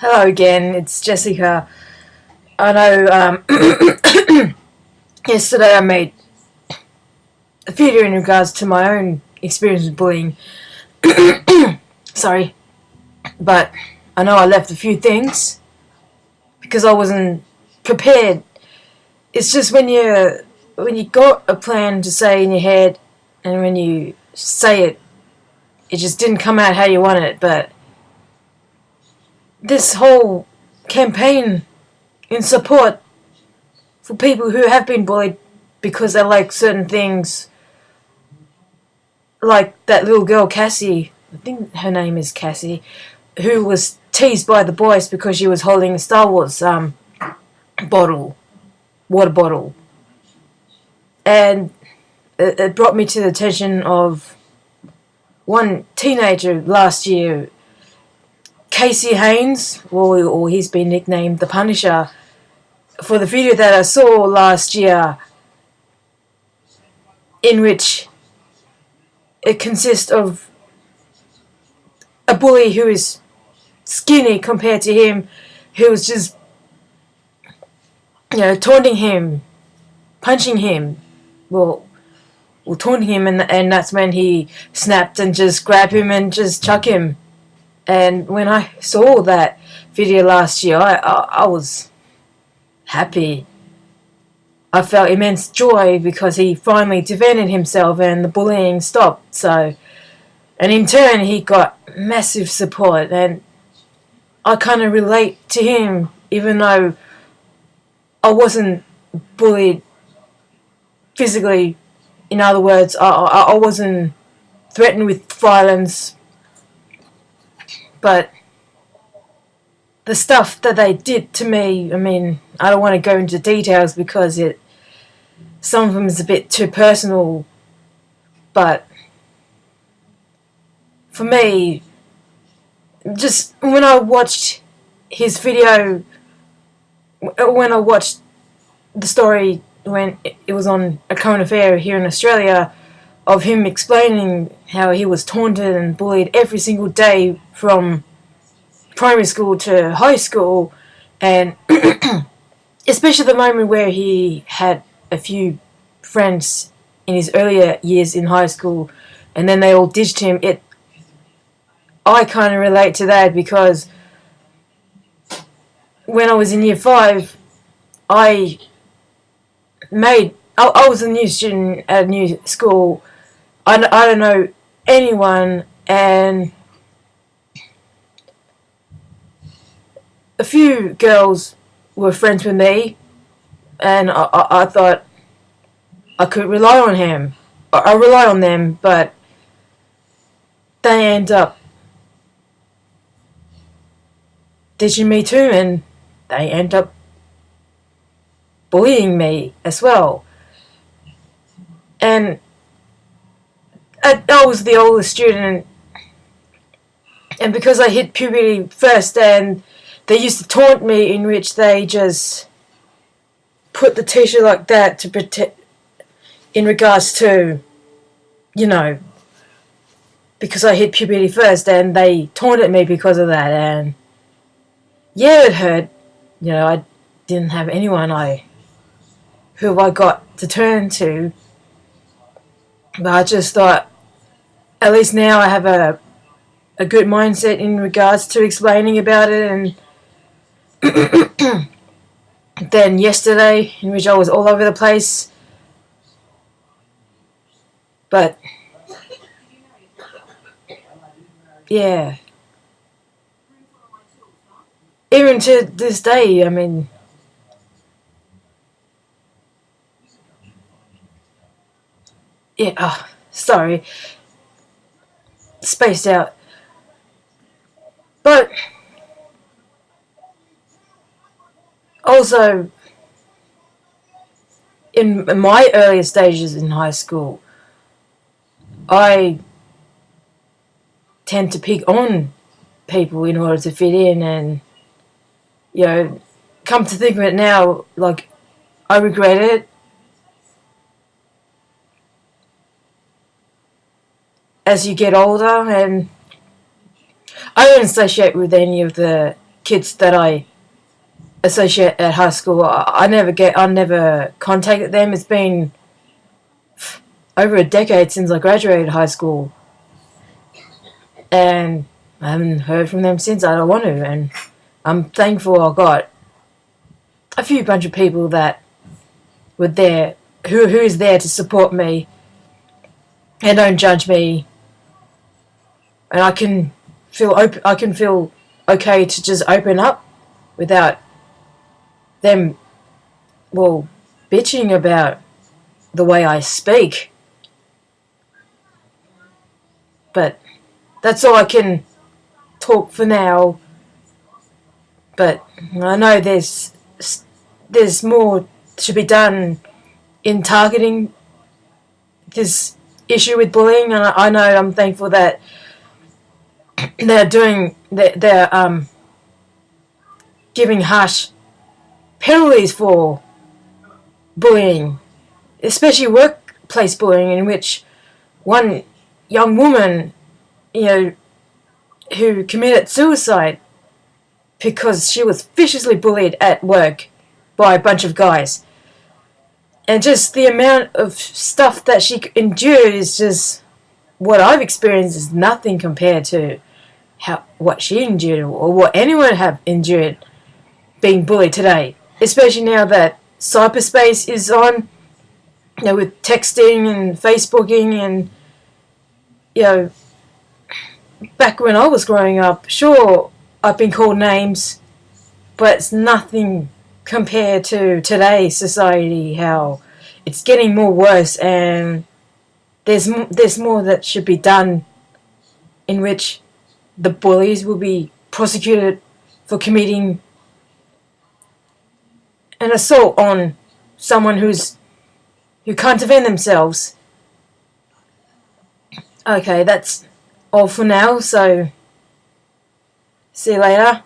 Hello again, it's Jessica. I know yesterday I made a video in regards to my own experience with bullying. Sorry, but I know I left a few things because I wasn't prepared. It's just when you got a plan to say in your head and when you say it, it just didn't come out how you wanted it. But this whole campaign in support for people who have been bullied because they like certain things, like that little girl Cassie, I think her name is Cassie, who was teased by the boys because she was holding a Star Wars bottle, water bottle, and it brought me to the attention of one teenager last year, Casey Haynes, or he's been nicknamed the Punisher, for the video that I saw last year, in which it consists of a bully who is skinny compared to him, who was just, taunting him, punching him, well, taunting him, and that's when he snapped and just grabbed him and just chuck him. And when I saw that video last year, I was happy. I felt immense joy because he finally defended himself and the bullying stopped. So, and in turn, he got massive support, and I kind of relate to him, even though I wasn't bullied physically. In other words, I wasn't threatened with violence, but the stuff that they did to me, I mean, I don't want to go into details because some of them is a bit too personal, but for me, just when I watched his video, when I watched the story when it was on A Current Affair here in Australia, of him explaining how he was taunted and bullied every single day from primary school to high school, and especially the moment where he had a few friends in his earlier years in high school and then they all ditched him. I kind of relate to that because when I was in year 5, I I was a new student at a new school. I don't know anyone, and a few girls were friends with me, and I thought I could rely on him. I rely on them, but they end up ditching me too, and they end up bullying me as well. And I was the oldest student, and because I hit puberty first, and they used to taunt me, in which they just put the t-shirt like that to protect, in regards to, you know, because I hit puberty first, and they taunted me because of that, and yeah, it hurt. I didn't have anyone who I got to turn to, but I just thought, at least now I have a good mindset in regards to explaining about it. And then yesterday, in which I was all over the place, but yeah, even to this day, I mean, yeah, sorry, spaced out, but also in my earlier stages in high school, I tend to pick on people in order to fit in, and come to think of it now, like, I regret it as you get older, and I don't associate with any of the kids that I associate at high school. I never contacted them. It's been over a decade since I graduated high school, and I haven't heard from them since. I don't want to, and I'm thankful I got a few bunch of people that were there, who is there to support me and don't judge me, and I can feel okay to just open up without them, well, bitching about the way I speak. But that's all I can talk for now. But I know there's more to be done in targeting this issue with bullying, and I know I'm thankful that they're giving harsh penalties for bullying, especially workplace bullying, in which one young woman, who committed suicide because she was viciously bullied at work by a bunch of guys. And just the amount of stuff that she endured is just, what I've experienced is nothing compared to what she endured or what anyone have endured being bullied today. Especially now that cyberspace is on, with texting and Facebooking, and back when I was growing up, sure, I've been called names, but it's nothing compared to today's society, how it's getting more worse, and there's more that should be done, in which the bullies will be prosecuted for committing an assault on someone who can't defend themselves. Okay, that's all for now, so see you later.